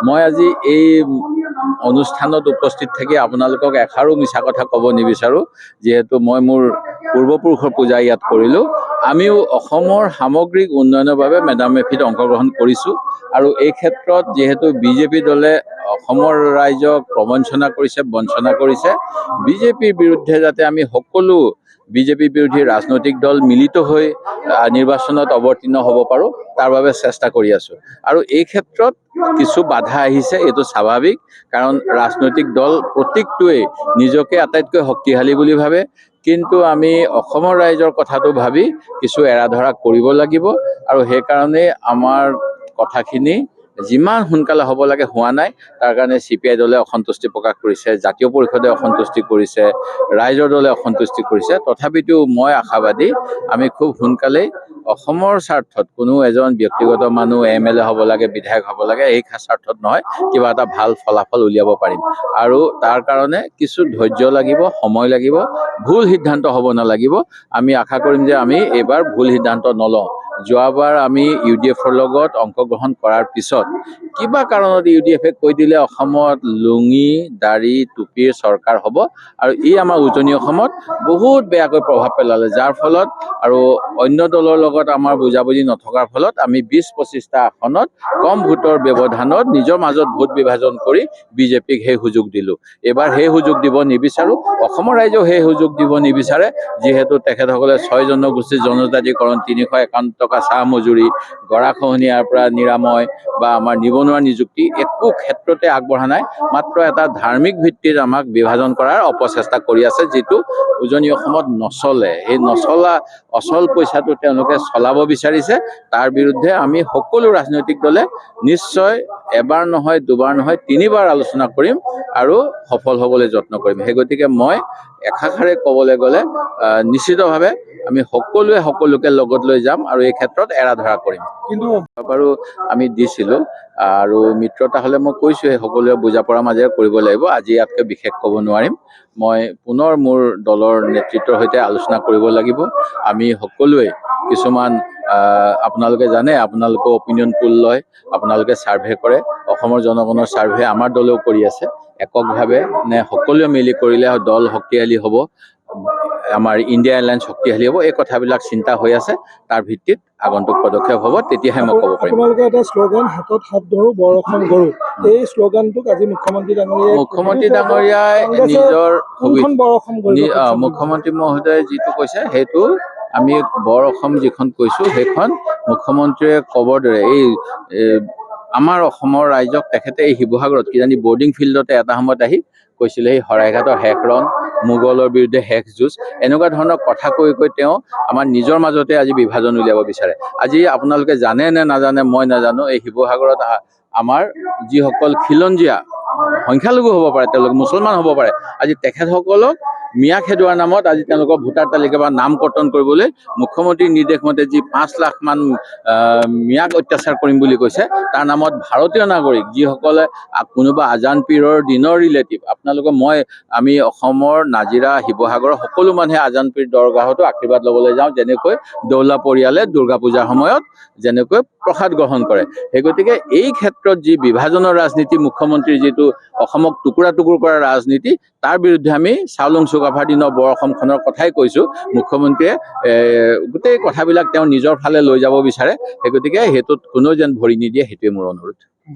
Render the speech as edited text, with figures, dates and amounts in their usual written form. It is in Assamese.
মই আজি এই অনুষ্ঠানত উপস্থিত থাকি আপোনালোকক এষাৰো মিছা কথা ক'ব নিবিচাৰোঁ, যিহেতু মই মোৰ পূৰ্বপুৰুষৰ পূজা ইয়াত কৰিলোঁ। আমিও অসমৰ সামগ্ৰিক উন্নয়নৰ বাবে মেডাম মেফিত অংশগ্ৰহণ কৰিছোঁ আৰু এই ক্ষেত্ৰত যিহেতু বিজেপি দলে অসমৰ ৰাইজক প্ৰবঞ্চনা কৰিছে, বঞ্চনা কৰিছে, বিজেপিৰ বিৰুদ্ধে যাতে আমি সকলো বিজেপি বিৰোধী ৰাজনৈতিক দল মিলিত হৈ নিৰ্বাচনত অৱতীৰ্ণ হ'ব পাৰোঁ, তাৰ বাবে চেষ্টা কৰি আছোঁ। আৰু এই ক্ষেত্ৰত কিছু বাধা আহিছে, এইটো স্বাভাৱিক, কাৰণ ৰাজনৈতিক দল প্ৰত্যেকটোৱেই নিজকে আটাইতকৈ শক্তিশালী বুলি ভাবে। কিন্তু আমি অসমৰ ৰাইজৰ কথাটো ভাবি কিছু এৰাধৰা কৰিব লাগিব আৰু সেইকাৰণে আমাৰ কথাখিনি যিমান সোনকালে হ'ব লাগে হোৱা নাই। তাৰ কাৰণে CPI দলে অসন্তুষ্টি প্ৰকাশ কৰিছে, জাতীয় পৰিষদে অসন্তুষ্টি কৰিছে, ৰাইজৰ দলে অসন্তুষ্টি কৰিছে। তথাপিতো মই আশাবাদী আমি খুব সোনকালেই অসমৰ স্বাৰ্থত, কোনো এজন ব্যক্তিগত মানুহ MLA হ'ব লাগে, বিধায়ক হ'ব লাগে, এই স্বাৰ্থত নহয়, কিবা এটা ভাল ফলাফল উলিয়াব পাৰিম। আৰু তাৰ কাৰণে কিছু ধৈৰ্য লাগিব, সময় লাগিব, ভুল সিদ্ধান্ত হ'ব নালাগিব। আমি আশা কৰিম যে আমি এইবাৰ ভুল সিদ্ধান্ত নলওঁ। যোৱাবাৰ আমি UDF-ৰ লগত অংশগ্ৰহণ কৰাৰ পিছত কিবা কাৰণত UDF-এ কৈ দিলে অসমত লুঙি, দাড়ি, টুপিৰ চৰকাৰ হ'ব, আৰু ই আমাৰ উজনি অসমত বহুত বেয়াকৈ প্ৰভাৱ পেলালে, যাৰ ফলত আৰু অন্য দলৰ লগত আমাৰ বুজাবুজি নথকাৰ ফলত আমি 20-25টা আসনত কম ভোটৰ ব্যৱধানত নিজৰ মাজত ভোট বিভাজন কৰি বিজেপিক সেই সুযোগ দিলোঁ। এইবাৰ সেই সুযোগ দিব নিবিচাৰোঁ, অসমৰ ৰাইজেও সেই সুযোগ দিব নিবিচাৰে, যিহেতু তেখেতসকলে 6 জনগোষ্ঠীৰ জনজাতিকৰণ, 351 টকা চাহ মজুৰি, গৰাখহনীয়াৰ পৰা নিৰাময় বা আমাৰ নিবনুৱা নিযুক্তি একো ক্ষেত্ৰতে আগবঢ়া নাই। মাত্ৰ এটা ধাৰ্মিক ভিত্তিত আমাক বিভাজন কৰাৰ অপচেষ্টা কৰি আছে, যিটো উজনি অসমত নচলে। সেই নচলা অচল পইচাটো তেওঁলোকে চলাব বিচাৰিছে। তাৰ বিৰুদ্ধে আমি সকলো ৰাজনৈতিক দলে নিশ্চয় এবাৰ নহয়, দুবাৰ নহয়, 3বাৰ আলোচনা কৰিম আৰু সফল হ'বলৈ যত্ন কৰিম। সেই গতিকে মই একাষাৰে ক'বলৈ গ'লে নিশ্চিতভাৱে আমি সকলোৱে সকলোকে লগত লৈ যাম আৰু এই ক্ষেত্ৰত এৰাধৰা কৰিম। কিন্তু বাৰু আমি দিছিলোঁ আৰু মিত্ৰতা হ'লে মই কৈছোঁৱে, সকলোৱে বুজা পৰাৰ মাজেৰে কৰিব লাগিব। আজি ইয়াতকৈ বিশেষ ক'ব নোৱাৰিম। মই পুনৰ মোৰ দলৰ নেতৃত্বৰ সৈতে আলোচনা কৰিব লাগিব। আমি সকলোৱে কিছুমান আপোনালোকে জানে, আপোনালোকে অপিনিয়ন পোল লয়, আপোনালোকে ছাৰ্ভে কৰে, অসমৰ জনগণৰ ছাৰ্ভে আমাৰ দলেও কৰি আছে। এককভাৱে নে সকলোৱে মিলি কৰিলে দল শক্তিশালী হ'ব, আমাৰ ইণ্ডিয়া এলায়েন্স শক্তিশালী হ'ব, এই কথাবিলাক চিন্তা হৈ আছে। তাৰ ভিত্তিত আগন্তুক পদক্ষেপ হ'ব, তেতিয়াহে মই ক'ব পাৰিম। আপোনালোকে এটা শ্লোগান হাতত হাত ধৰোঁ, বৰ অসম গঢ়ো, এই শ্লোগানটোক আজি মুখ্যমন্ত্ৰী ডাঙৰীয়াই নিজৰ বৰ অসম মুখ্যমন্ত্ৰী মহোদয়ে যিটো কৈছে সেইটো আমি বৰ অসম যিখন কৈছোঁ সেইখন মুখ্যমন্ত্ৰীয়ে ক'বৰ দৰে এই আমাৰ অসমৰ ৰাইজক তেখেতে এই শিৱসাগৰত কিজানি বৰ্ডিং ফিল্ডতে এটা সময়ত আহি কৈছিলে, এই শৰাইঘাটৰ শেষ ৰণ, মোগলৰ বিৰুদ্ধে শেষ যুঁজ, এনেকুৱা ধৰণৰ কথা কৈ কৈ তেওঁ আমাৰ নিজৰ মাজতে আজি বিভাজন উলিয়াব বিচাৰে। আজি আপোনালোকে জানে নে নাজানে মই নাজানো, এই শিৱসাগৰত আমাৰ যিসকল খিলঞ্জীয়া সংখ্যালঘু হ'ব পাৰে, তেওঁলোক মুছলমান হ'ব পাৰে, আজি তেখেতসকলক মিয়া খেদোৱাৰ নামত আজি তেওঁলোকৰ ভোটাৰ তালিকা বা নাম কৰ্তন কৰিবলৈ মুখ্যমন্ত্ৰীৰ নিৰ্দেশ মতে যি 5 লাখ মান মিয়াক অত্যাচাৰ কৰিম বুলি কৈছে, তাৰ নামত ভাৰতীয় নাগৰিক যিসকলে কোনোবা আজান পীৰৰ দিনৰ ৰিলেটিভ, আপোনালোকে আমি অসমৰ নাজিৰা, শিৱসাগৰৰ সকলো মানুহে আজান পীৰ দৰগাহতো আশীৰ্বাদ ল'বলৈ যাওঁ, যেনেকৈ দৌলা পৰিয়ালে দুৰ্গা পূজাৰ সময়ত যেনেকৈ প্ৰসাদ গ্ৰহণ কৰে। সেই গতিকে এই ক্ষেত্ৰত যি বিভাজনৰ ৰাজনীতি, মুখ্যমন্ত্ৰীৰ যিটো অসমক টুকুৰা টুকুৰ কৰা ৰাজনীতি, তাৰ বিৰুদ্ধে আমি চাওলুং চুকাফাৰ দিনৰ বৰ অসমখনৰ কথাই কৈছোঁ। মুখ্যমন্ত্ৰীয়ে গোটেই কথাবিলাক তেওঁ নিজৰ ফালে লৈ যাব বিচাৰে। সেই গতিকে সেইটোত কোনেও যেন ভৰি নিদিয়ে, সেইটোৱে মোৰ অনুৰোধ।